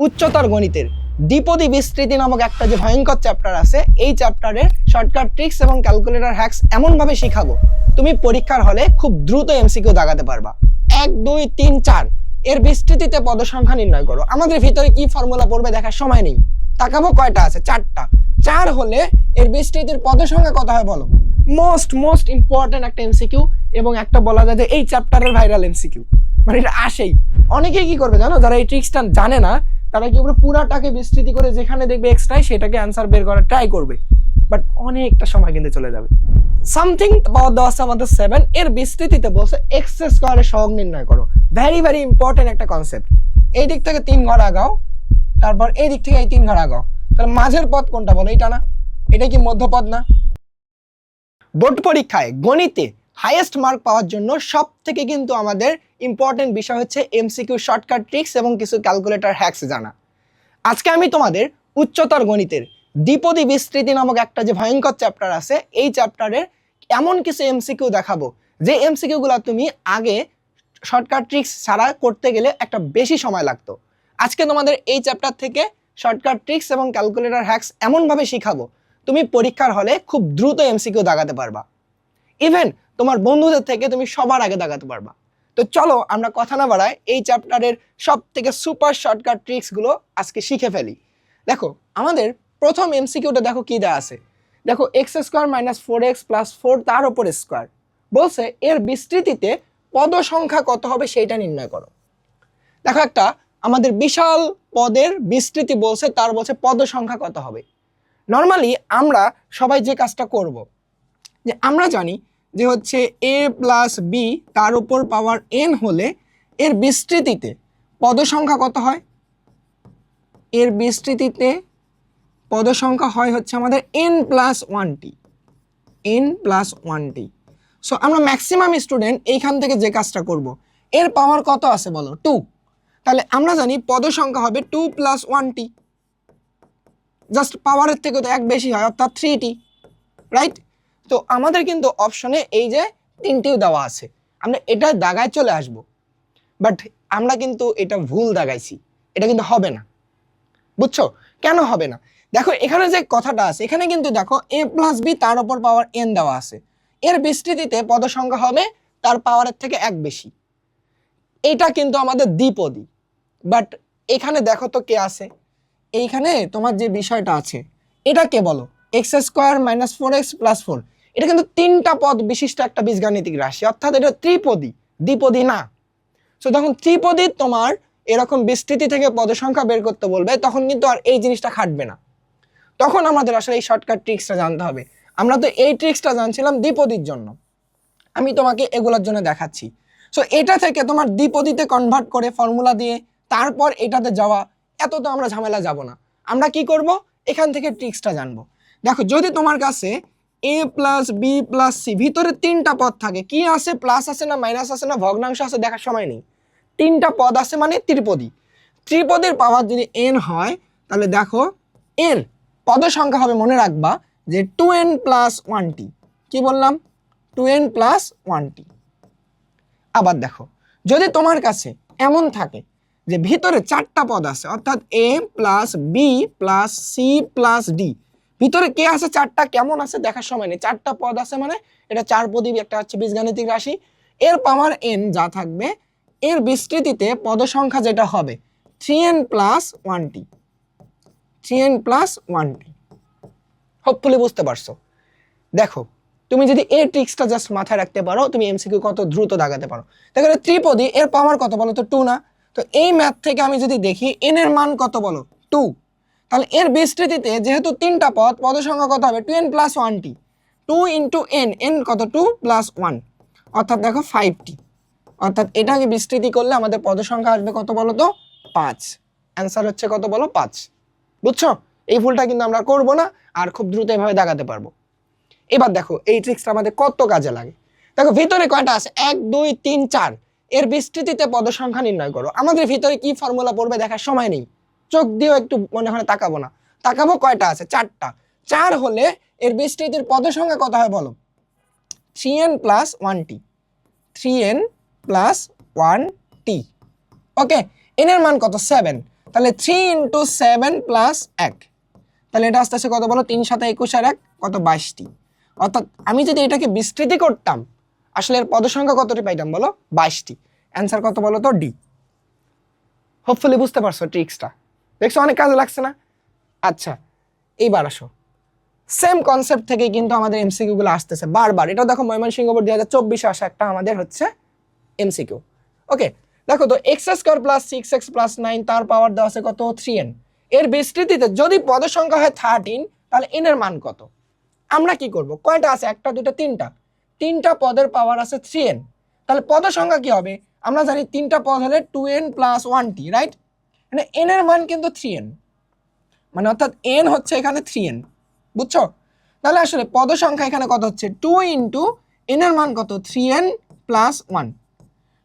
উচ্চতর গণিতের দ্বিপদী বিস্তৃতি নামক একটা যে ভয়ঙ্কর চ্যাপ্টার আছে, এই চ্যাপ্টারের শর্টকাট ট্রিক্স এবং ক্যালকুলেটর হ্যাকস এমনভাবে শেখাবো তুমি পরীক্ষার হলে খুব দ্রুত এমসিকিউ দাগাতে পারবা। 1 2 3 4 এর বিস্তৃতিতে পদ সংখ্যা নির্ণয় করো। আমাদের ভিতরে কি ফর্মুলা পড়বে দেখার সময় নেই, তাকাবো কয়টা আছে, 4টা। 4 হলে এর বিস্তৃতির পদ সংখ্যা কত হয় বলো। মোস্ট ইম্পর্টেন্ট একটা এমসিকিউ এবং একটা বলা যায় যে এই চ্যাপ্টারের ভাইরাল এমসিকিউ, মানে এটা আসেই। অনেকেই কি করবে জানো, যারা এই ট্রিক্সটা জানে না তারা কি করবে, পুরাটাকে বিস্তৃতি করে যেখানে দেখবে এক্স নাই সেটাকে অ্যান্সার বের করার ট্রাই করবে, বাট অনেকটা সময় কিন্তু চলে যাবে। সামথিং পাওয়ার দেওয়া আছে আমাদের 7, এর বিস্তৃতিতে বলছে এক্স স্কোয়ারের সহগ নির্ণয় করো। ভেরি ইম্পর্টেন্ট একটা কনসেপ্ট। এই দিক থেকে 3 ঘর আগাও, তারপর এই দিক থেকে এই 3 ঘর আগাও, তাহলে মাঝের পদ কোনটা বলো, এটা না? এটা কি মধ্যপদ না? বোর্ড পরীক্ষায় গণিতে হাইয়েস্ট মার্ক পাওয়ার জন্য সব থেকে কিন্তু আমাদের ইম্পর্টেন্ট বিষয় হচ্ছে এমসিকিউ শর্টকাট ট্রিক্স এবং কিছু ক্যালকুলেটর হ্যাকস জানা। আজকে আমি তোমাদের উচ্চতর গণিতের দ্বিপদী বিস্তৃতি নামক একটা যে ভয়ঙ্কর চ্যাপ্টার আছে, এই চ্যাপ্টারের এমন কিছু এমসিকিউ দেখাবো যে এমসিকিউগুলো তুমি আগে শর্টকাট ট্রিক্স ছাড়া করতে গেলে একটা বেশি সময় লাগতো। আজকে তোমাদের এই চ্যাপ্টার থেকে শর্টকাট ট্রিক্স এবং ক্যালকুলেটর হ্যাকস এমনভাবে শেখাবো তুমি পরীক্ষার হলে খুব দ্রুত এমসিকিউ দাগাতে পারবা। ইভেন তোমার বন্ধুদের থেকে তুমি সবার আগে দাগাতে পারবা। তো চলো আমরা কথা না বাড়াই এই চ্যাপ্টারের সব থেকে সুপার শর্টকাট ট্রিক্সগুলো আজকে শিখে ফেলি। দেখো আমাদের প্রথম এমসিকিউটা দেখো কি দেওয়া আছে। দেখো x square minus 4x plus 4 তার উপর স্কোয়ার বলছে এর বিস্তৃতিতে পদ সংখ্যা কত হবে সেইটা নির্ণয় করো। দেখো একটা আমাদের বিশাল পদের বিস্তৃতি বলছে, তার বলছে পদ সংখ্যা কত হবে। নর্মালি আমরা সবাই যে কাজটা করব, যে আমরা জানি যে হচ্ছে a প্লাস বি তার উপর পাওয়ার n হলে এর বিস্তৃতিতে পদ সংখ্যা কত হয়। এর বিস্তৃতিতে পদ সংখ্যা হয় হচ্ছে আমাদের n plus 1t, n plus 1t। So আমরা ম্যাক্সিমাম স্টুডেন্ট এইখান থেকে যে কাজটা করব, এর পাওয়ার কত আছে বলো, 2। তাহলে আমরা জানি পদ সংখ্যা হবে 2 প্লাস 1t, জাস্ট পাওয়ারের থেকে তো 1 বেশি হয় অর্থাৎ 3t, রাইট? তো আমাদের কিন্তু অপশনে এই যে 3টিও দেওয়া আছে, আমরা এটা দাগায় চলে আসব, বাট আমরা কিন্তু এটা ভুল দাগাইছি, এটা কিন্তু হবে না। বুঝছো কেন হবে না? দেখো এখানে যে কথাটা আছে, এখানে কিন্তু দেখো a প্লাস বি তার উপর পাওয়ার n দেওয়া আছে, এর বিস্তৃতিতে পদ সংখ্যা হবে তার পাওয়ারের থেকে 1 বেশি। এটা কিন্তু আমাদের দ্বিপদী, বাট এখানে দেখো তো কে আছে, এইখানে তোমার যে বিষয়টা আছে এটা কে বলো, x square minus 4x plus 4। এটা কিন্তু 3টা পদ বিশিষ্ট একটা বীজগাণিতিক রাশি, অর্থাৎ এটা ত্রিপদী, দ্বিপদী না। সো তখন ত্রিপদী তোমার এরকম বিস্তৃতি থেকে পদ সংখ্যা বের করতে বলবে, তখন কিন্তু আর এই জিনিসটা খাটবে না, তখন আমাদের আসলে এই শর্টকাট ট্রিক্সটা জানতে হবে। আমরা তো এই ট্রিক্সটা জানছিলাম দ্বিপদীর জন্য, আমি তোমাকে এগুলোর জন্য দেখাচ্ছি। সো এটা থেকে তোমার দ্বিপদীতে কনভার্ট করে ফর্মুলা দিয়ে তারপর এটাতে যাওয়া, এত তো আমরা ঝামেলা যাব না। আমরা কি করব, এখান থেকে ট্রিক্সটা জানবো। দেখো যদি তোমার কাছে a plus B plus C ভিতরে 3টা পদ থাকে, কি আছে, প্লাস আছে না মাইনাস আছে না ভগ্নাংশ আছে দেখার সময় নেই, 3টা পদ আছে মানে ত্রিপদী। ত্রিপদীর পাওয়ার যদি n হয় তাহলে দেখো এর পদ সংখ্যা হবে, মনে রাখবা যে 2n প্লাস 1t। কি বললাম, 2n প্লাস 1t। আবার দেখো যদি তোমার কাছে এমন থাকে যে ভিতরে 4টা পদ আছে, অর্থাৎ a plus B plus C plus D, ভিতরে কে আছে 4টা, কেমন আছে দেখার সময় নেই, 4টা পদ আছে মানে এটা 4 পদী একটা হচ্ছে বীজগাণিতিক রাশি। এর পাওয়ার n যা থাকবে, এর বিস্তৃতিতে পদ সংখ্যা যেটা হবে 3n plus 1t, 3n plus 1t। Hopefully বুঝতে পারছো। দেখো তুমি যদি এই ট্রিক্সটা জাস্ট মাথায় রাখতে পারো, তুমি এমসিকিউ কত দ্রুত দাগাতে পারো। দেখো ত্রিপদী, এর পাওয়ার কত বলো তো, 2 না? তো এই ম্যাথ থেকে আমি যদি দেখি n এর মান কত বলো, 2, তাহলে এর বিস্তৃতিতে যেহেতু 3টা পদ, পদ সংখ্যা কত হবে 2n plus 1t, 2 into n, n কত 2 প্লাস 1, অর্থাৎ দেখো 5t। অর্থাৎ এটাকে বিস্তৃতি করলে আমাদের পদ সংখ্যা আসবে কত বলো তো, 5। অ্যান্সার হচ্ছে কত বলো, 5। বুঝছো? এই ভুলটা কিন্তু আমরা করব না, আর খুব দ্রুত এভাবে দাগাতে পারবো। এবার দেখো এই ট্রিক্সটা আমাদের কত কাজে লাগে। দেখো ভিতরে কয়টা আছে, 1 2 3 4, এর বিস্তৃতিতে পদ সংখ্যা নির্ণয় করো। আমাদের ভিতরে কি ফর্মুলা পড়বে দেখার সময় নেই, চোখ দিয়েও একটু মনে হয় তাকাবো না, তাকাবো কয়টা আছে, 4টা। 4 হলে এর বিস্তৃতির পদ সংখ্যা কত হয় বলো, 3n plus 1t, 3n plus 1t। ওকে, n এর মান কত, 7। তাহলে 3 ইন্টু 7 প্লাস 1, তাহলে এটা আসতে আসে কত বলো, 3 7 21 আর 1 কত, 22টি। অর্থাৎ আমি যদি এটাকে বিস্তৃতি করতাম আসলে এর পদ সংখ্যা কতটি পাইতাম বলো, 22টি। অ্যান্সার কত বলো তো, ডি। হোপফুলি বুঝতে পারছো ট্রিক্সটা, দেখছো অনেক কাজে লাগছে না? আচ্ছা এইবার আসো, সেম কনসেপ্ট থেকে কিন্তু আমাদের এমসিকিউ গুলো আসতেছে বারবার। এটা দেখো ময়মনসিংহ বোর্ড 2024 আসা একটা আমাদের হচ্ছে এমসিকিউ। ওকে দেখো তো, x square plus 6x plus 9 তার পাওয়ার দেওয়া আছে কত, 3n। এর বিস্তৃতিতে যদি পদ সংখ্যা হয় 13, তাহলে n এর মান কত? আমরা কি করব, কয়টা আছে, একটা দুটো তিনটা পদের পাওয়ার আছে 3n, তাহলে পদ সংখ্যা কি হবে? আমরা জানি তিনটা পদ হলে 2n প্লাস 1t, রাইট? মানে n এর মান কিন্তু 3n, মানে অর্থাৎ n হচ্ছে এখানে 3n, বুঝছো? তাহলে আসলে পদ সংখ্যা এখানে কত হচ্ছে, 2 ইন্টু n এর মান কত, 3n প্লাস 1।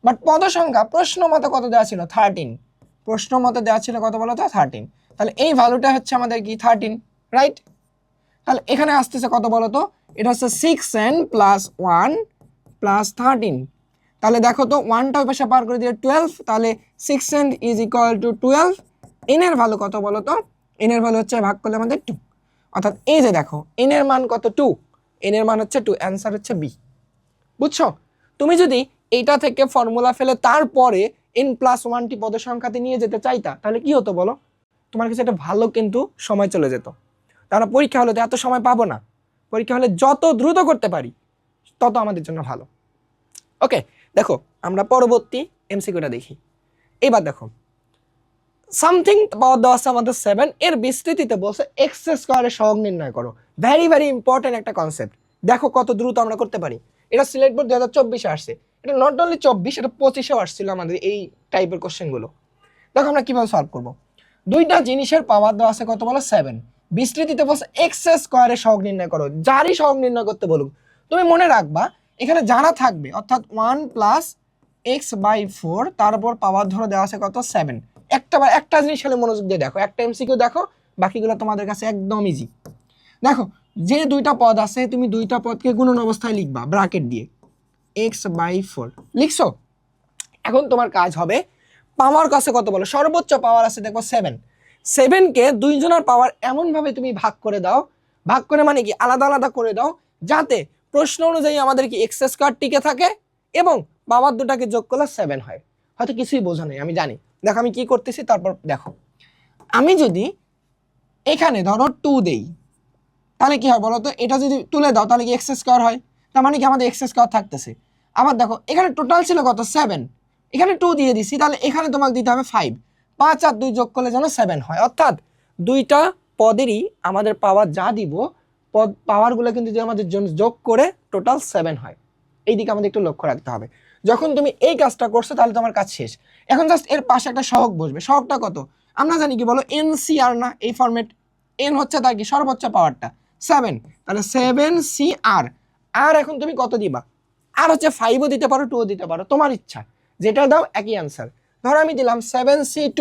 বাট পদ সংখ্যা প্রশ্ন মতে কত দেওয়া ছিল, 13। প্রশ্ন মতে দেওয়া ছিল কত বলো তো, 13। তাহলে এই ভ্যালুটা হচ্ছে আমাদের কি, 13, রাইট? তাহলে এখানে আসতেছে কত বলো তো, এটা হচ্ছে 6n প্লাস 1 প্লাস 13। তাহলে দেখো তো, 1টা ওই পাশে পার করে দিয়ে 12, তাহলে 6n is equal to 12। n এর ভ্যালু কত বলো তো, n এর ভ্যালু হচ্ছে ভাগ করলে আমাদের 2, অর্থাৎ এই যে দেখো n এর মান কত, 2, n এর মান হচ্ছে 2, অ্যান্সার হচ্ছে বি। বুঝছো? তুমি যদি এইটা থেকে ফর্মুলা ফেলে তারপরে n প্লাস 1টি পদ সংখ্যাতে নিয়ে যেতে চাইতা, তাহলে কি হতো বলো? তোমার কাছে একটা ভালো কিন্তু সময় চলে যেত। তারা পরীক্ষা হলে তো এত সময় পাবো না, পরীক্ষা হলে যত দ্রুত করতে পারি তত আমাদের জন্য ভালো। ওকে দেখো, আমরা পরবর্তী এমসিকিউটা দেখি। এবার দেখো, সামথিং পাওয়ার দেওয়া আছে আমাদের 7, এর বিস্তৃতিতে বলছে এক্স স্কোয়ারের সহগ নির্ণয় করো। ভেরি ভেরি ইম্পর্টেন্ট একটা কনসেপ্ট, দেখো কত দ্রুত আমরা করতে পারি। এটা সিলেট বোর্ড 2024 আসছে, এটা নট অনলি 24, এটা 25-এও আসছিল আমাদের এই টাইপের কোশ্চেনগুলো। দেখো আমরা কিভাবে সলভ করব। দুইটা জিনিসের পাওয়ার দেওয়া আছে কত বলো, 7, বিস্তৃতিতে বলছে এক্স স্কোয়ারের সহগ নির্ণয় করো। যারই সহগ নির্ণয় করতে বলুক, তুমি মনে রাখবা এখানে জানা থাকবে, অর্থাৎ 1 প্লাস x/4, তারপর পাওয়ার ধরো দেওয়া আছে কত, 7। একটা জিনিস খালি মনোযোগ দিয়ে দেখো, একটা এমসিকিউ দেখো, বাকিগুলো তোমাদের কাছে একদম ইজি। দেখো যে দুইটা পদ আছে, তুমি দুইটা পদকে গুণন অবস্থায় লিখবা ব্র্যাকেট দিয়ে, x/4 লিখছো। এখন তোমার কাজ হবে, পাওয়ার কাছে কত বলো, সর্বোচ্চ পাওয়ার আছে দেখো 7, 7কে দুইজনের পাওয়ার এমনভাবে তুমি ভাগ করে দাও, ভাগ করে মানে কি আলাদা আলাদা করে দাও, যাতে প্রশ্ন অনুযায়ী আমাদের কি এক্স স্কোয়ার টিকে থাকে এবং পাওয়ার দুটাকে যোগ করলে 7 হয়। হয়তো কিছুই বোঝা নেই, আমি জানি। দেখো আমি কি করতেছি, তারপর দেখো। আমি যদি এখানে ধরো 2 দেই, তাহলে কি হয় বলো তো, এটা যদি তুলে দাও তাহলে কি এক্স স্কোয়ার হয়, তার মানে কি আমাদের এক্স স্কোয়ার থাকতেছে। আবার দেখো এখানে টোটাল ছিল কত, 7, এখানে 2 দিয়ে দিছি, তাহলে এখানে তোমাকে দিতে হবে 5, 5 আর 2 যোগ করলে যেন 7 হয়। অর্থাৎ দুইটা পদেরই আমাদের পাওয়ার যা দিব, পাওয়ারগুলো কিন্তু যদি আমাদের যোগ করে টোটাল 7 হয়। এই দিকে আমাদের একটু লক্ষ্য রাখতে হবে। যখন তুমি এই কাজটা করছো তাহলে তোমার কাজ শেষ। এখন জাস্ট এর পাশে একটা সহগ বসবে, সহগটা কত আমরা জানি কি বলো, NCR না, এই ফরম্যাট। n হচ্ছে তার কি সর্বোচ্চ পাওয়ারটা 7, তাহলে 7CR। আর এখন তুমি কত দিবা, আর হচ্ছে 5ও দিতে পারো, 2ও দিতে পারো, তোমার ইচ্ছা, যেটা দাও একই অ্যান্সার। ধরো আমি দিলাম 7C2,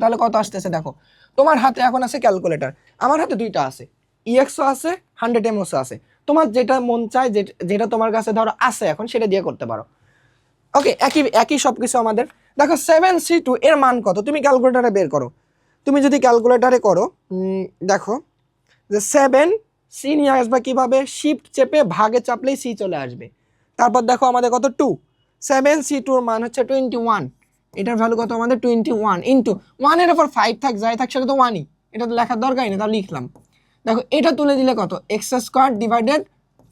তাহলে কত আসতেছে দেখো। তোমার হাতে এখন আছে ক্যালকুলেটর, আমার হাতে দুইটা আছে, EXO আছে, 100 আছে। তোমার যেটা মন চায়, যেটা তোমার কাছে ধরো আছে এখন, সেটা দিয়ে করতে পারো। ওকে, একই সবকিছু আমাদের। দেখো 7C2 এর মান কত, তুমি ক্যালকুলেটরে বের করো। তুমি যদি ক্যালকুলেটরে করো, দেখো যে 7C নিয়ে আসবে কিভাবে, শিফট চেপে ভাগে চাপলেই C চলে আসবে। তারপর দেখো আমাদের কত 2, 7C2 এর মান হচ্ছে 21, এটার ভ্যালু কত আমাদের 21 ইন্টু 1 এর উপর 5 থাক যাই থাক সেটা তো 1ই, এটা তো লেখার দরকারই নেই, তাও লিখলাম। দেখো এটা তুলে দিলে কত, এক্স স্কোয়ার ডিভাইডেড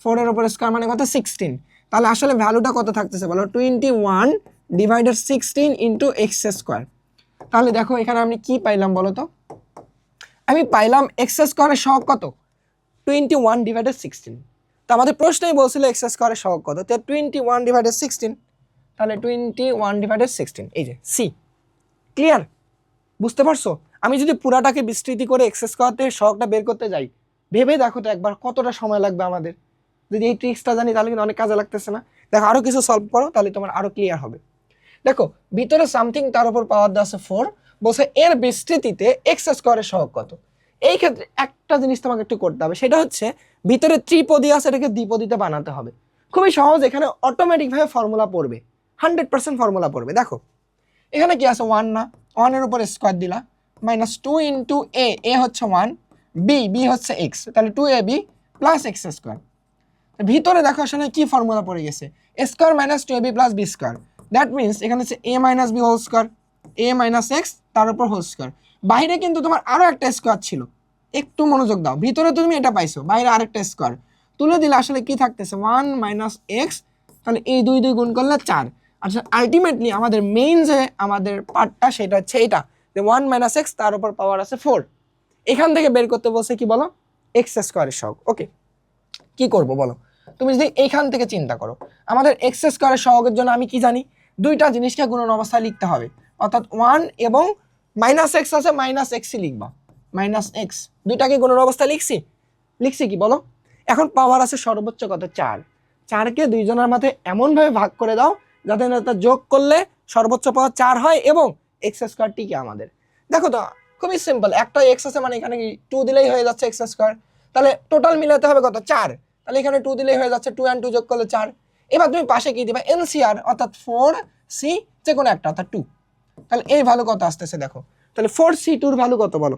4 এর উপর স্কোয়ার মানে কত 16। তাহলে আসলে ভ্যালুটা কত থাকতেছে বলো, 21 ডিভাইডেড 16 ইন্টু এক্স স্কোয়ার। তাহলে দেখো এখানে আমি কি পাইলাম বলো তো, আমি পাইলাম এক্স স্কোয়ারের সহগ কত, 21 ডিভাইডেড 16। তো আমাদের প্রশ্নেই বলছিল এক্স স্কোয়ারের সহগ কত, তো 21 ডিভাইডেড 16, তাহলে 21 ডিভাইডেড 16, এই যে সি। ক্লিয়ার, বুঝতে পারছো? আমি যদি পুরাটাকে বিস্তৃতি করে এক্স স্কোয়ারের সহগটা বের করতে যাই, ভেবে দেখো তো একবার কতটা সময় লাগবে আমাদের। যদি এই ট্রিক্সটা জানি তাহলে কিন্তু অনেক কাজে লাগতেছে না। দেখো আরো কিছু সলভ করো, তাহলে তোমার আরো ক্লিয়ার হবে। দেখো ভিতরে সামথিং, তার উপর পাওয়ার দেওয়া আছে 4, বলছে এর বিস্তৃতিতে এক্স স্কোয়ারের সহগ কত। এই ক্ষেত্রে একটা জিনিস তোমাকে একটু করতে হবে, সেটা হচ্ছে ভিতরে ত্রিপদী আছে, এটাকে দ্বিপদীতে বানাতে হবে। খুবই সহজ, এখানে অটোমেটিকভাবে ফর্মুলা পড়বে, 100% ফর্মুলা পড়বে। দেখো এখানে কি আছে 1 না, 1 এর উপর স্কোয়ার দিলা মাইনাস 2 ইন্টু এ হচ্ছে 1, বি হচ্ছে এক্স, তাহলে 2ab প্লাস এক্স স্কোয়ার। ভিতরে দেখো আসলে কি ফর্মুলা পড়ে গেছে, a square minus 2ab plus b square, that means এখানে হচ্ছে a minus b whole square, a minus x তার উপর হোল স্কোয়ার। বাইরে কিন্তু তোমার আরও একটা স্কোয়ার ছিল, একটু মনোযোগ দাও, ভিতরে তুমি এটা পাইছো, বাইরে আরেকটা স্কোয়ার তুলে দিলে আসলে কি থাকতেছে 1 মাইনাস এক্স, তাহলে এই 2 2 গুণ করলে 4। আচ্ছা আলটিমেটলি আমাদের মেইন যে আমাদের পার্টটা সেটা হচ্ছে এটা, যে 1 মাইনাস এক্স তার উপর পাওয়ার আছে 4, এখান থেকে বের করতে বলছে কি বলো, এক্স স্কোয়ারের সহগ। ওকে, কি করব বলো, তুমি যদি এইখান থেকে চিন্তা করো, আমাদের এক্স স্কোয়ারের সহগের জন্য আমি কি জানি, দুইটা জিনিসকে গুণন অবস্থায় লিখতে হবে, অর্থাৎ 1 এবং মাইনাস এক্স আছে, মাইনাস এক্সই লিখবা, মাইনাস এক্স দুইটাকে গুণন অবস্থায় লিখছি কি বলো। এখন পাওয়ার আছে সর্বোচ্চ কত 4, 4কে দুইজনের মাঝে এমনভাবে ভাগ করে দাও যাতে এটা যোগ করলে সর্বোচ্চ পাওয়ার 4 হয় এবং এক্স স্কোয়ার টিকে আমাদের। দেখো তো খুবই সিম্পল, একটা এক্স আছে মানে এখানে 2 দিলেই হয়ে যাচ্ছে এক্স স্কোয়ার, তাহলে টোটাল মিলাতে হবে কত 4, তাহলে এখানে 2 দিলেই হয়ে যাচ্ছে 2 and 2 যোগ করলে 4। এবার তুমি পাশে কি দিবা, এনসিআর অর্থাৎ 4c যে কোনো একটা অর্থাৎ 2, তাহলে এই ভ্যালু কত আসতেছে দেখো, তাহলে 4c2 এর ভ্যালু কত বলো,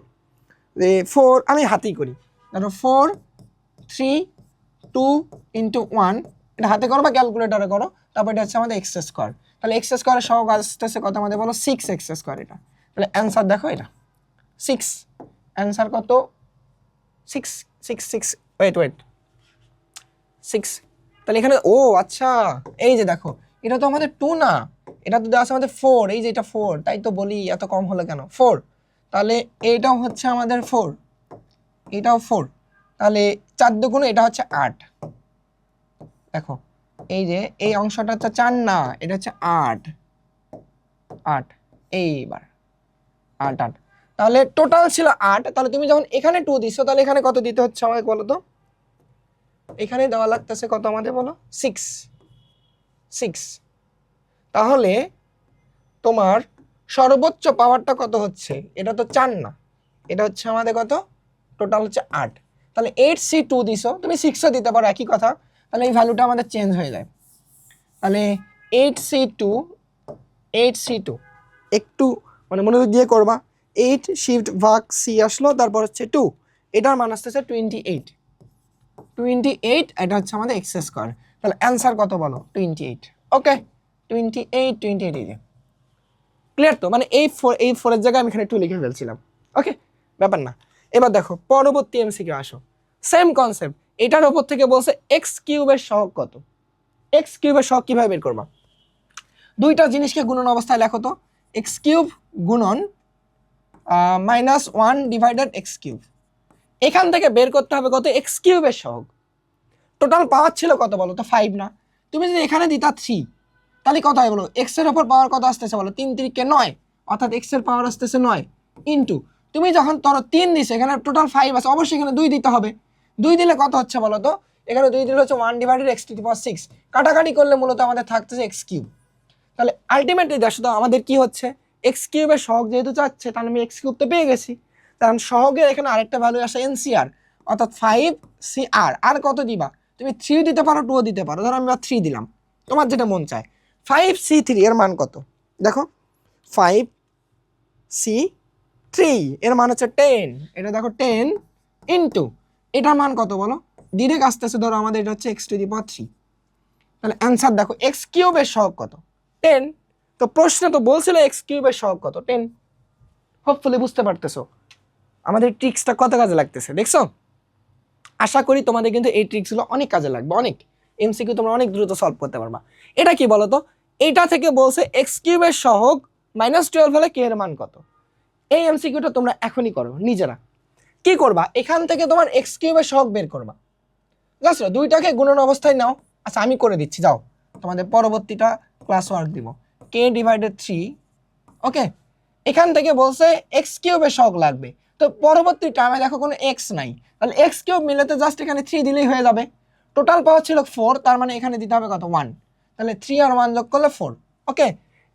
4 আমি হাতেই করি, দেখো 4 3 2 ইন্টু 1, এটা হাতে করো বা ক্যালকুলেটারে করো, তারপর এটা হচ্ছে আমাদের এক্স স্কোয়ার, তাহলে এক্স স্কোয়ারের সহগ আসতেছে কত আমাদের বলো 6 এক্স স্কোয়ার, এটা তাহলে অ্যান্সার দেখো এটা 6, অ্যান্সার কত 6 6 6 ওয়েট 6, তাহলে এখানে ও আচ্ছা এই যে দেখো এটা তো আমাদের 2 না, এটা তো দেওয়া আছে আমাদের 4, এই যে এটা 4, তাই তো বলি এত কম হলো কেন 4, তাহলে এইটাও হচ্ছে আমাদের 4, এটাও 4, তাহলে 4 দুগুণ এটা হচ্ছে 8, দেখো এই যে এই অংশটা হচ্ছে 4 না, এটা হচ্ছে 8, এইবার 8, তাহলে টোটাল ছিল 8, তাহলে তুমি যখন এখানে 2 দিছো তাহলে এখানে কত দিতে হচ্ছে আমাকে বলো তো, এখানে দেওয়া লাগতেছে কত আমাদের বলো 6, তাহলে তোমার সর্বোচ্চ পাওয়ারটা কত হচ্ছে, এটা তো 4 না, এটা হচ্ছে আমাদের কত টোটাল হচ্ছে 8, তাহলে 8c2 দিছো, তুমি 6ও দিতে পারো একই কথা, তাহলে এই ভ্যালুটা আমাদের চেঞ্জ হয়ে যায়, তাহলে 8c2 একটু মানে মনোযোগ দিয়ে করবা, 8 শিফট ভাগ c আসলো, তারপর হচ্ছে 2, এটার মান আসতেছে 28, এটা হচ্ছে আমাদের এক্স স্কোয়ার, তাহলে অ্যান্সার কত বলো 28। ওকে 28 ক্লিয়ার তো, মানে এই 4 এর জায়গায় আমি এখানে 2 লিখে ফেলছিলাম। ওকে ব্যাপার না, এবার দেখো পরবর্তী এমসিকিউ আসো, সেম কনসেপ্ট, এটার উপর থেকে বলছে এক্স কিউবের সহগ কত, এক্স কিউবের সহগ কিভাবে বের করবা, দুইটা জিনিসকে গুণন অবস্থায় লেখো তো, এক্স কিউব গুণন -1 ডিভাইডেড এক্স কিউব, এখান থেকে বের করতে হবে কত এক্স কিউবের সহগ, টোটাল পাওয়ার ছিল কত বলো তো 5 না, তুমি যদি এখানে দিতা 3 তাহলে কত হয় বলো, এক্স এর উপর পাওয়ার কত আসতেছে বলো 3 3 9, অর্থাৎ এক্স এর পাওয়ার আসতেছে 9 ইন্টু তুমি যখন ধরো 3 দিছো এখানে টোটাল 5 আছে, অবশ্যই এখানে 2 দিতে হবে, 2 দিলে কত হচ্ছে বলো তো, এখানে 2 দিলে হচ্ছে 1 ডিভাইডেড এক্স টু দি পাওয়ার 6, কাটাকাটি করলে মূলত আমাদের থাকতেছে এক্স কিউব, তাহলে আলটিমেটলি দেখো তো আমাদের কি হচ্ছে এক্স কিউবের সহগ যেহেতু চাচ্ছে তাহলে আমি এক্স কিউব তো পেয়ে গেছি, কারণ সহগের এখানে আরেকটা ভ্যালু আসে এনসিআর অর্থাৎ 5cr, আর কত দিবা তুমি 3 দিতে পারো 2 দিতে পারো, ধরো আমি 3 দিলাম, তোমার যেটা মন চায়। 5c3 এর মান কত দেখো, 5c3 এর মান হচ্ছে 10, এটা দেখো 10 ইন্টু এটার মান কত বলো, ডিরেক্ট আসতেছে ধরো আমাদের এটা হচ্ছে এক্স টু দি পাওয়ার 3, তাহলে অ্যান্সার দেখো এক্স কিউবের সহগ কত 10, তো প্রশ্ন তো বলছিল এক্স কিউবের সহগ কত 10, হোপফুলি বুঝতে পারতেছো আমাদের ট্রিক্সটা কত কাজে লাগতেছে দেখছো, আশা করি তোমাদের কিন্তু এই ট্রিক্সগুলো অনেক কাজে লাগবে, অনেক এমসিকিউ তোমরা অনেক দ্রুত সলভ করতে পারবা। এটা কি বলো তো, এটা থেকে বলছে এক্স কিউবের সহগ -12 হলে কে এর মান কত, এই এমসিকিউটা তোমরা এখনই করো নিজেরা, কি করবা এখান থেকে তোমার এক্স কিউবের সহগ বের করবা, জাস্ট দুইটাকে গুণন অবস্থায় নাও, আচ্ছা আমি করে দিচ্ছি যাও, তোমাদের পরবর্তীটা ক্লাস ওয়ার্ক দিব, কে ডিভাইডেড 3, ওকে এখান থেকে বলছে এক্স কিউবের সহগ লাগবে, তো পরবর্তী টার্মে দেখো কোনো এক্স নাই, তাহলে এক্স কিউব মিলাতে জাস্ট এখানে 3 দিলেই হয়ে যাবে, টোটাল পাওয়ার ছিল 4, তার মানে এখানে দিতে হবে কত 1, তাহলে 3 আর 1 যোগ করলে 4, ওকে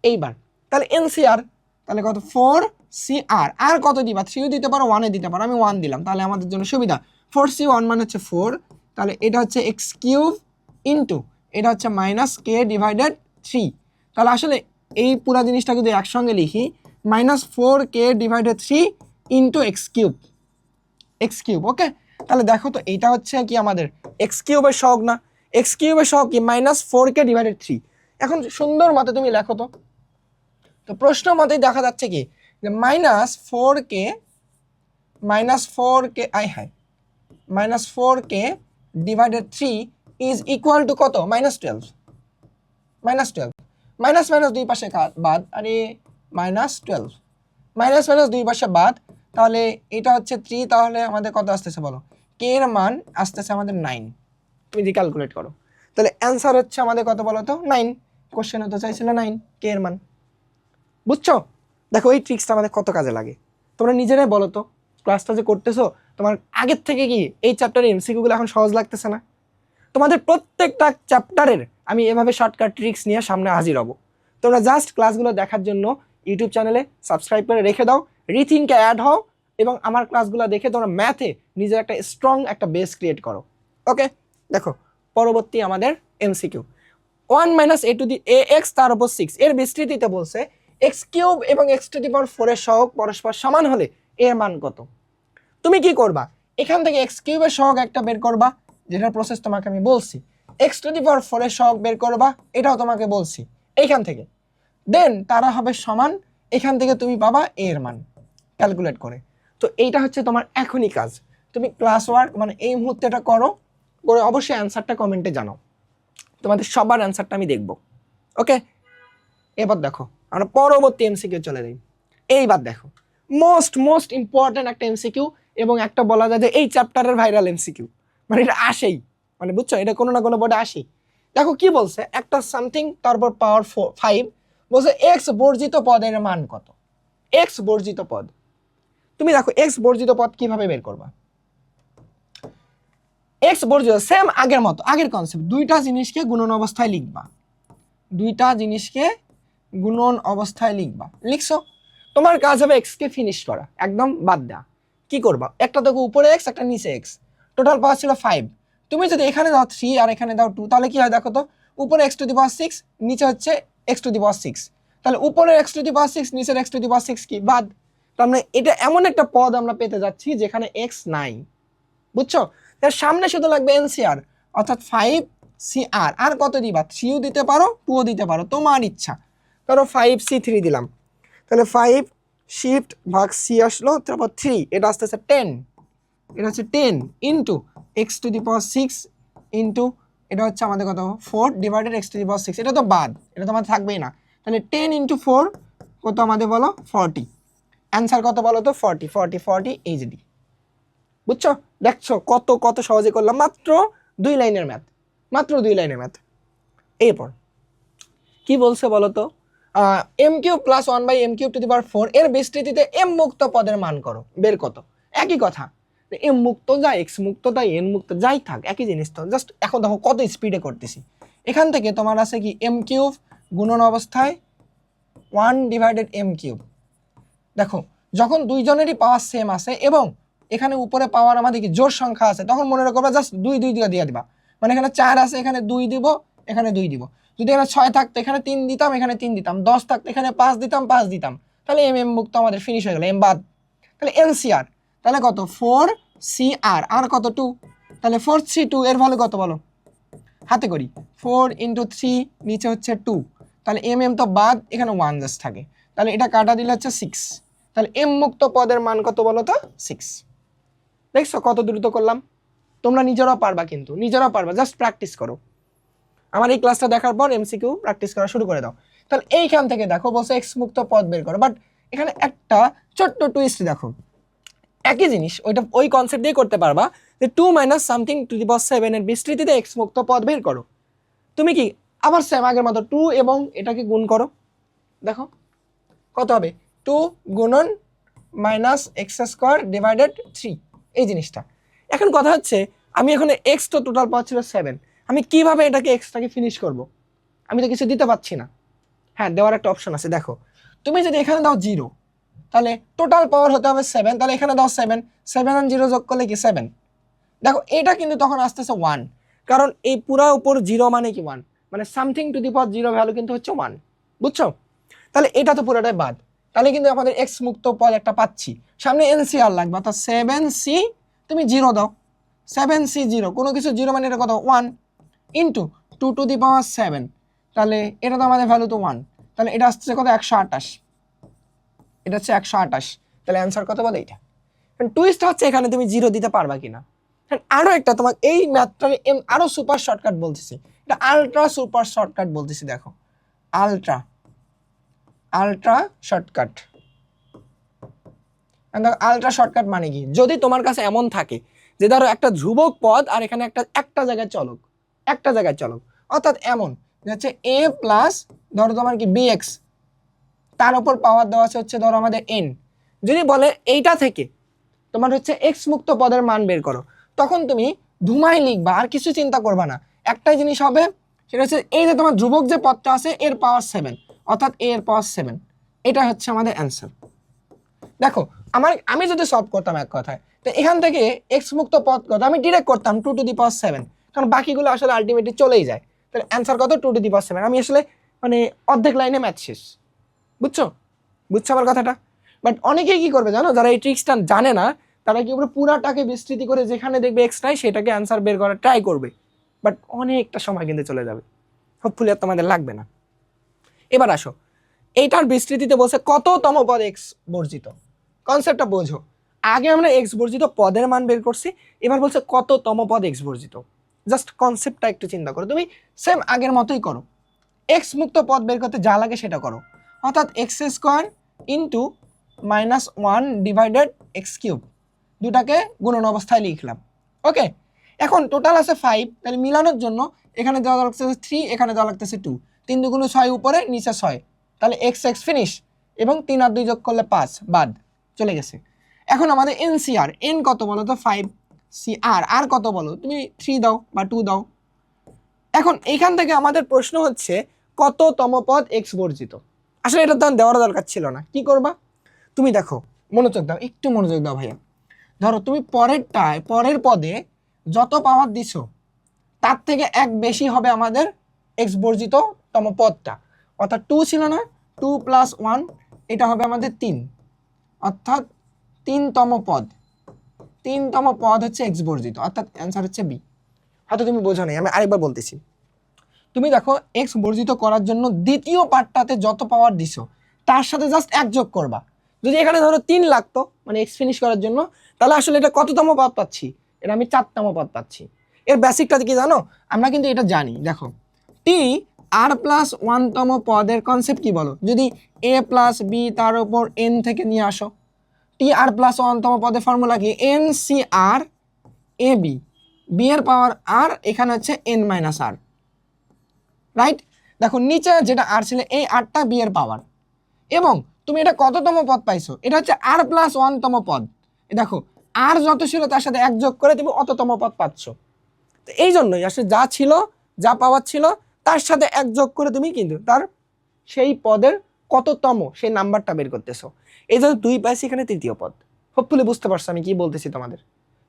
এইবার তাহলে এনসিআর তাহলে কত 4cr, আর কত দিবা 3 দিতে পারো 1 দিতে পারো, আমি 1 দিলাম তাহলে আমাদের জন্য সুবিধা, 4c1 মানে হচ্ছে 4, তাহলে এটা হচ্ছে এক্স কিউব ইন্টু এটা হচ্ছে -k ডিভাইডেড 3, তাহলে আসলে এই পুরো জিনিসটা যদি একসঙ্গে লিখি -4k divided 3 into x cube, okay. তাহলে দেখো তো এইটা হচ্ছে কি আমাদের এক্স কিউবের সহগ না, এক্স কিউবের সহগ কি -4k ডিভাইডেড 3। এখন সুন্দর মতে তুমি লেখো তো, তো প্রশ্ন মতেই দেখা যাচ্ছে কি যে -4k -4k divided 3 is equal to কত? -12, মাইনাস মাইনাস দুই পাশে বাদ, আরে -12, মাইনাস মাইনাস দুই পাশে বাদ, তাহলে এটা হচ্ছে 3, তাহলে আমাদের কত আসতেছে বলো? কে এর মান আসতেছে আমাদের 9। তুমি যদি ক্যালকুলেট করো তাহলে অ্যান্সার হচ্ছে আমাদের কত বলো তো? 9। কোশ্চেন হতে চাইছিল 9 কে এর মান। বুঝছো? দেখো এই ট্রিক্সটা আমাদের কত কাজে লাগে, তোমরা নিজেরাই বলো তো। ক্লাসটা যে করতেছো তোমার আগের থেকে কি এই চ্যাপ্টারের এমসিকিউগুলো এখন সহজ লাগতেছে না? তোমাদের প্রত্যেকটা চ্যাপ্টারের আমি এভাবে শর্টকাট ট্রিক্স নিয়ে সামনে হাজির হব। তোমরা জাস্ট ক্লাসগুলো দেখার জন্য ইউটিউব চ্যানেলে সাবস্ক্রাইব করে রেখে দাও, রিথিংকে অ্যাড হও এবং আমার ক্লাসগুলো দেখে তোমরা ম্যাথে নিজের একটা স্ট্রং একটা বেস ক্রিয়েট করো। ওকে, দেখো পরবর্তী আমাদের MCQ 1 - a to the ax তার উপর 6 এর বিস্তৃতিতে বলছে x কিউব এবং x টু দি পাওয়ার 4 এর সহগ পরস্পর সমান হলে এর মান কত? তুমি কি করবা? এখান থেকে x কিউবের সহগ একটা বের করবা, যেটার প্রসেস তোমাকে আমি বলছি। x টু দি পাওয়ার 4 এর সহগ বের করবা, এটাও তোমাকে বলছি এইখান থেকে। দেন তারা হবে সমান, এখান থেকে তুমি পাবা এর মান ক্যালকুলেট করে। তো এইটা হচ্ছে তোমার এখনই কাজ, তুমি ক্লাস ওয়ার্ক মানে এই মুহূর্তে এটা করো, করে অবশ্যই অ্যান্সারটা কমেন্টে জানাও, তোমাদের সবার অ্যান্সারটা আমি দেখব। ওকে, এবার দেখো আমরা পরবর্তী এমসিকিউ চলে যাই। এইবার দেখো মোস্ট ইম্পর্টেন্ট একটা এমসিকিউ এবং একটা বলা যায় যে এই চ্যাপ্টারের ভাইরাল এমসিকিউ, মানে এটা আসেই, মানে বুঝছো এটা কোনো না কোনো বোর্ডে আসেই। দেখো কি বলছে, একটা সামথিং তারপর পাওয়ার 5 বলছে এক্স বর্জিত পদের মান কত? এক্স বর্জিত পদ, তুমি দেখো এক্স বর্জিত পদ কিভাবে বের করবা? এক্স বর্জিত সেম আগের মতো, আগের কনসেপ্ট, দুইটা জিনিসকে গুণন অবস্থায় লিখবা, দুইটা জিনিসকে গুণন অবস্থায় লিখবা। লিখছো, তোমার কাজ হবে এক্স কে ফিনিশ করা, একদম বাদ দেওয়া। কি করবা? একটা দেখো উপরে এক্স, একটা নিচে এক্স, টোটাল পাওয়ার ছিল 5। তুমি যদি এখানে দাও 3 আর এখানে দাও 2, তাহলে কি হয় দেখো তো, উপরে এক্স টু দি পাওয়ার 6, নিচে হচ্ছে এক্স টু দি পাওয়ার 6, তাহলে উপরের এক্স টু দি পাওয়ার 6 নিচের এক্স টু দি পাওয়ার 6 কি বাদ। তার মানে এটা এমন একটা পদ আমরা পেতে যাচ্ছি যেখানে এক্স নাই। বুঝছো? তার সামনে শুধু লাগবে এনসিআর, অর্থাৎ 5CR। আর কত দিবা? 3ও দিতে পারো, 2ও দিতে পারো, তোমার ইচ্ছা। ধরো 5C3 দিলাম, তাহলে 5 শিফট ভাগ সি আসলো, তারপর 3, এটা আসতেছে 10, এটা হচ্ছে 10 into x two the power 6 into এটা হচ্ছে আমাদের কত 4 ডিভাইডেড এক্স টু দি পাওয়ার 6, এটা তো বাদ, এটা তো আমাদের থাকবেই না। তাহলে 10 ইন্টু 4 কত আমাদের বলো? 40। অ্যান্সার কত বলো তো? 40 এইচডি। বুঝছো? দেখছো কত কত সহজে করলাম, মাত্র 2 লাইনের ম্যাথ, মাত্র 2 লাইনের ম্যাথ। এরপর কি বলছে বলো তো, m cube plus 1/m cube to the power 4 এর বিস্তৃতিতে এম মুক্ত পদের মান করো, বের কত? একই কথা, এম মুক্ত যাই, এক্স মুক্ত তাই, এন মুক্ত যাই থাক, একই জিনিস তো। জাস্ট এখন দেখো কত স্পিডে করতেছি। এখান থেকে তোমার আছে কি এম কিউব গুণন অবস্থায় 1/m কিউব। দেখো যখন দুইজনেরই পাওয়ার সেম আছে এবং এখানে উপরে পাওয়ার আমাদের কি জোড় সংখ্যা আছে, তখন মনে রাখবা জাস্ট 2 দিয়ে দিবা। মানে এখানে 4 আছে, এখানে 2 দিব, এখানে 2 দিব। যদি এখানে 6 থাকতো এখানে 3 দিতাম, এখানে 3 দিতাম। 10 থাকতো এখানে 5 দিতাম, 5 দিতাম। তাহলে এম মুক্ত আমাদের ফিনিশ হয়ে গেল, এম বাদ। তাহলে এনসিআর তাহলে কত? 4CR আর কত 2, তাহলে 4C2 এর ভ্যালু কত বলো? হাতে করি 4 × 3 নিচে হচ্ছে 2, তাহলে এম তো বাদ, এখানে 1 জাস্ট থাকে, তাহলে এটা কাটা দিলে হচ্ছে 6। তাহলে এম মুক্ত পদের মান কত বলো তো? 6। দেখছো কত দ্রুত করলাম? তোমরা নিজেরাও পারবা, কিন্তু নিজেরাও পারবা, জাস্ট প্র্যাকটিস করো। আমার এই ক্লাসটা দেখার পর এমসিকিউ প্র্যাকটিস করা শুরু করে দাও। তাহলে এইখান থেকে দেখো বলছে এক্স মুক্ত পদ বের করো, বাট এখানে একটা ছোট্ট টুইস্ট দেখো। একই জিনিস ওই কনসেপ্ট দিয়ে করতে পারবা যে 2 - সামথিং টু দি পাওয়ার 7 এর বিস্তৃতিতে এক্স মুক্ত পদ বের করো। তুমি কি আবার সেম আগের মতো 2 এবং এটাকে গুণ করো, দেখো কত হবে? 2 গুণন -x² ডিভাইডেড 3, এই জিনিসটা। এখন কথা হচ্ছে আমি এখানে এক্স তো টোটাল পাওয়া ছিল 7, আমি কিভাবে এটাকে এক্সটাকে ফিনিশ করব? আমি তো কিছু দিতে পারছি না। হ্যাঁ, দেওয়ার একটা অপশন আছে, দেখো তুমি যদি এখানে দাও 0, তাহলে টোটাল পাওয়ার হতে হবে 7, তাহলে এখানে দাও 7 আর 0 যোগ করলে কি 7। দেখো এটা কিন্তু তখন আসতেছে 1, কারণ এই পুরা উপর 0 মানে কি 1, মানে something to the power 0 value কিন্তু হচ্ছে 1। বুঝছো? তাহলে এটা তো পুরোটাই বাদ। তাহলে কিন্তু আমাদের এক্স মুক্ত পদ একটা পাচ্ছি। সামনে এনসিআর লাগবে, অর্থাৎ 7c তুমি 0 দাও, 7c 0, কোনো কিছু 0 মানে এটা কত 1 ইন্টু 2 টু দি পাওয়ার 7, তাহলে এটা তো আমাদের ভ্যালু তো 1, তাহলে এটা আসছে কত 128, এটা হচ্ছে 128। তাহলে অ্যান্সার কত বলে এইটা। টুইস্ট হচ্ছে এখানে তুমি 0 দিতে পারবা কিনা। আরো একটা তোমাকে এই ম্যাথটার আরো সুপার শর্টকাট বলতেছি, এটা আলট্রা সুপার শর্টকাট বলতেছি। দেখো আলট্রা শর্টকাট, আলট্রা শর্টকাট মানে কি, যদি তোমার কাছে এমন থাকে যে ধরো একটা ধ্রুবক পদ আর এখানে একটা জায়গায় চলক, অর্থাৎ এমন হচ্ছে a প্লাস ধরো তোমার কি bx, তার উপর পাওয়ার দেওয়া আছে হচ্ছে ধরো আমাদের n, যদি বলে এইটা থেকে তোমার হচ্ছে x মুক্ত পদের মান বের করো, তখন তুমি ধুমাই লিখবা, আর কিছু চিন্তা করবা না। একটাই জিনিস হবে, সেটা হচ্ছে এই যে তোমার ধ্রুবক যে পদটা আছে এর পাওয়ার 7, অর্থাৎ a এর পাওয়ার 7, এটা হচ্ছে আমাদের অ্যান্সার। দেখো আমি যদি সলভ করতাম এক কথায়, তো এখান থেকে x মুক্ত পদ কত আমি ডিরেক্ট করতাম 2 টু দি পাওয়ার 7, কারণ বাকিগুলো আসলে আলটিমেটলি চলেই যায়। তাহলে অ্যান্সার কত 2 টু দি পাওয়ার 7। আমি আসলে মানে অর্ধেক লাইনে ম্যাথ শেষ, বুঝছো আমার কথাটা। বাট অনেকেই কি করবে জানো, যারা এই ট্রিক্সটা জানে না, তারা কি করে পুরাটাকে বিস্তৃতি করে যেখানে দেখবে এক্স নাই সেটাকে অ্যান্সার বের করার ট্রাই করবে, বাট অনেকটা সময় কিন্তু চলে যাবে, হোপফুলি আর তোমাদের লাগবে না। এবার আসো, এইটার বিস্তৃতিতে বলছে কততম পদ এক্স বর্জিত, কনসেপ্টটা বোঝো। আগে আমরা এক্স বর্জিত পদের মান বের করছি, এবার বলছে কততম পদ এক্স বর্জিত। জাস্ট কনসেপ্টটা একটু চিন্তা করো, তুমি সেম আগের মতোই করো, এক্স মুক্ত পদ বের করতে যা লাগে সেটা করো, অর্থাৎ x square into -1 divided x cube, দুটাকে গুণন অবস্থায় লিখলাম। ওকে, এখন টোটাল আছে 5, তাহলে মিলানোর জন্য এখানে দেওয়া লাগতেছে 3, এখানে দেওয়া লাগতেছে 2, 3 দুগুণ 6 উপরে নিচে 6, তাহলে এক্স ফিনিশ, এবং 3 আর 2 যোগ করলে 5 বাদ চলে গেছে। এখন আমাদের এনসিআর, এন কত বলো তো 5, সিআর আর কত বলো তুমি 3 দাও বা 2 দাও। এখন এইখান থেকে আমাদের প্রশ্ন হচ্ছে কততম পদ এক্স বর্জিত। আসলে এটা তো দেওয়ার দরকার ছিল না, কি করবা তুমি দেখো, মনোযোগ দাও, একটু মনোযোগ দাও ভাইয়া। ধরো তুমি পরের পদে যত পাওয়ার দিছো তার থেকে এক বেশি হবে আমাদের এক্স বর্জিত তম পদটা, অর্থাৎ 2 ছিল না, 2 + 1, এটা হবে আমাদের 3, অর্থাৎ 3তম পদ হচ্ছে এক্স বর্জিত, অর্থাৎ অ্যান্সার হচ্ছে বি। হয়তো তুমি বোঝো নাই, আমি আরেকবার বলতেছি। তুমি দেখো এক্স বর্জিত করার জন্য দ্বিতীয় পার্টটাতে যত পাওয়ার দিছো তার সাথে জাস্ট 1 যোগ করবা। যদি এখানে ধরো 3 লাগতো মানে এক্স ফিনিশ করার জন্য, তাহলে আসলে এটা কততম পদ পাচ্ছি, এটা আমি 4তম পদ পাচ্ছি। এর বেসিকটা কি জানো, আমরা কিন্তু এটা জানি। দেখো টি আর প্লাস 1তম পদের কনসেপ্ট কি বলো, যদি a প্লাস বি তার উপর n থেকে নিয়ে আসো, টি আর প্লাস 1তম পদের ফর্মুলা কি, N C R A B, B এর পাওয়ার আর, এখানে হচ্ছে n মাইনাস আর, রাইট। দেখো নিচে যেটা আর ছিল এই আরটা বি এর পাওয়ার, এবং তুমি এটা কততম পদ পাইছো, এটা হচ্ছে আর প্লাস 1তম পদ। দেখো আর যত ছিল তার সাথে 1 যোগ করে তুমি অততম পদ পাচ্ছ। তো এই জন্যই আসলে যা ছিল, যা পাওয়ার ছিল তার সাথে 1 যোগ করে তুমি কিন্তু তার সেই পদের কততম সেই নাম্বারটা বের করতেছো। এই জন্য 2 পাইছি এখানে 3য় পদ। হোপফুলি বুঝতে পারছো আমি কি বলতেছি তোমাদের,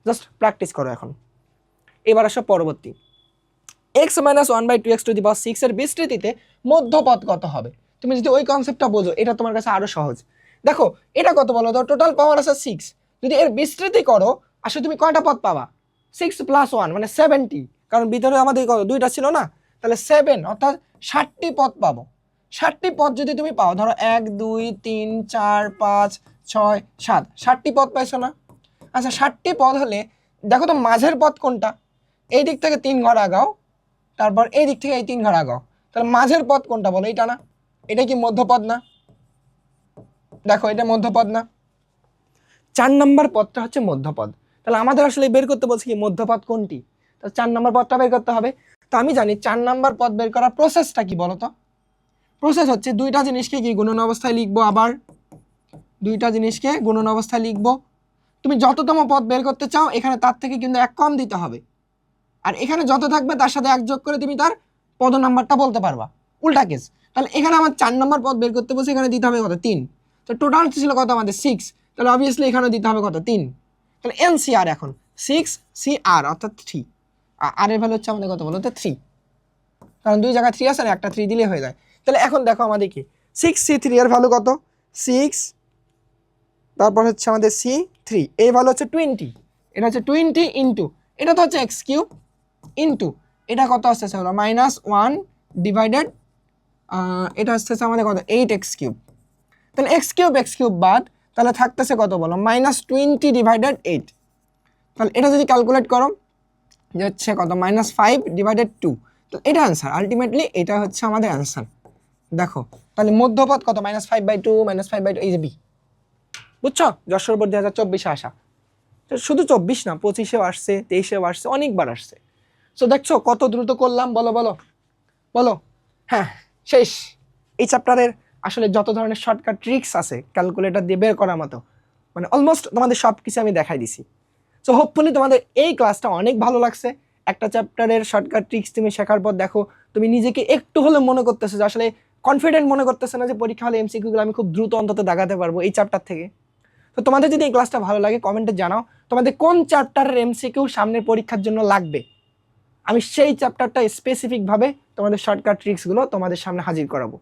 জাস্ট প্র্যাকটিস করো এখন। এবার আসো পরবর্তী, x - 1/2x টু দি পাওয়ার 6 এর বিস্তৃতিতে মধ্যপদ কত হবে। তুমি যদি ওই কনসেপ্টটা বোঝো এটা তোমার কাছে আরো সহজ। দেখো এটা কত বলো তো, টোটাল পাওয়ার আছে 6, যদি এর বিস্তৃতি করো আসলে তুমি কয়টা পদ পাবা, 6 + 1 মানে 70, কারণ ভিতরে আমাদের কত 2টা ছিল না, তাহলে 7 অর্থাৎ 60টি পদ পাবো। 60টি পদ যদি তুমি পাও, ধরো 1 2 3 4 5 6 7, 60টি পদ পাইছো না। আচ্ছা 60টি পদ হলে দেখো তো মাঝের পদ কোনটা, এই দিক থেকে 3 ঘর আগাও, তারপর এই দিক থেকে এই 3 ঘর আগাও, তাহলে মাঝের পদ কোনটা বলো, এটা না, এটা কি মধ্যপদ না, দেখো এটা মধ্যপদ না, 4 নম্বর পদটা হচ্ছে মধ্যপদ। তাহলে আমাদের আসলে বের করতে বলছি কি মধ্যপদ কোনটি, তো 4 নম্বর পদটা বের করতে হবে। তো আমি জানি 4 নম্বর পদ বের করার প্রসেসটা কি বলো তো, প্রসেস হচ্ছে দুইটা জিনিসকে কি গুণন অবস্থায় লিখবো, আবার দুইটা জিনিসকে গুণন অবস্থায় লিখবো। তুমি যততম পদ বের করতে চাও এখানে তার থেকে কিন্তু 1 কম দিতে হবে, আর এখানে যত থাকবে তার সাথে 1 যোগ করে তুমি তার পদ নাম্বারটা বলতে পারবা, উল্টা কেস। তাহলে এখানে আমার 4 নম্বর পদ বের করতে বসে এখানে দিতে হবে কত 3, তো টোটাল ছিল কত আমাদের 6, তাহলে অবভিয়াসলি এখানে দিতে হবে কত 3, তাহলে এনসিআর এখন 6 সিআর অর্থাৎ 3, আর এর ভ্যালু হচ্ছে আমাদের কত বলো তো 3, কারণ দুই জায়গায় 3 আছে আর একটা 3 দিলে হয়ে যায়। তাহলে এখন দেখো আমাদের কি 6c3 এর ভ্যালু কত, 6, তারপর হচ্ছে আমাদের C3, এই ভ্যালু হচ্ছে 20, এটা হচ্ছে 20 ইন্টু, এটা তো হচ্ছে এক্স কিউব ইন্টু, এটা কত আসতেছে হলো -1 ডিভাইডেড, এটা আসতেছে আমাদের কত 8x কিউব। তাহলে এক্স কিউব বাদ, তাহলে থাকতেছে কত বলো -20 ডিভাইডেড 8। তাহলে এটা যদি ক্যালকুলেট করো যে হচ্ছে কত -5 ডিভাইডেড 2, তো এটা অ্যান্সার, আলটিমেটলি এটা হচ্ছে আমাদের অ্যান্সার। দেখো তাহলে মধ্যপদ কত -5/2, -5/2, এই যে বি, বুঝছো? যশোর বোর্ড 2024 আসা, তো শুধু 24 না, 25-এও আসছে, 23-এও আসছে, অনেকবার আসছে। সো দেখছো কত দ্রুত করলাম, বলো বলো বলো। হ্যাঁ, শেষ। এই চ্যাপ্টারের আসলে যত ধরনের শর্টকাট ট্রিক্স আছে ক্যালকুলেটর দিয়ে বের করার মতো, মানে অলমোস্ট তোমাদের সব কিছু আমি দেখাই দিছি। সো হোপফুলি তোমাদের এই ক্লাসটা অনেক ভালো লাগছে। একটা চ্যাপ্টারের শর্টকাট ট্রিক্স তুমি শেখার পর দেখো তুমি নিজেকে একটু হলে মনে করতেছো যে আসলে কনফিডেন্ট মনে করতেছে না যে পরীক্ষা হলে এমসিকিউগুলো আমি খুব দ্রুত অন্তত দাগাতে পারবো এই চ্যাপ্টার থেকে। তো তোমাদের যদি এই ক্লাসটা ভালো লাগে কমেন্টে জানাও তোমাদের কোন চ্যাপ্টারের এমসিকিউ সামনের পরীক্ষার জন্য লাগবে, আমি সেই চ্যাপ্টারটা স্পেসিফিকভাবে তোমাদের শর্টকাট ট্রিক্সগুলো তোমাদের সামনে হাজির করাবো।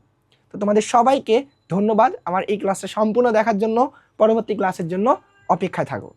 তো তোমাদের সবাইকে ধন্যবাদ আমার এই ক্লাসটা সম্পূর্ণ দেখার জন্য। পরবর্তী ক্লাসের জন্য অপেক্ষায় থাকো।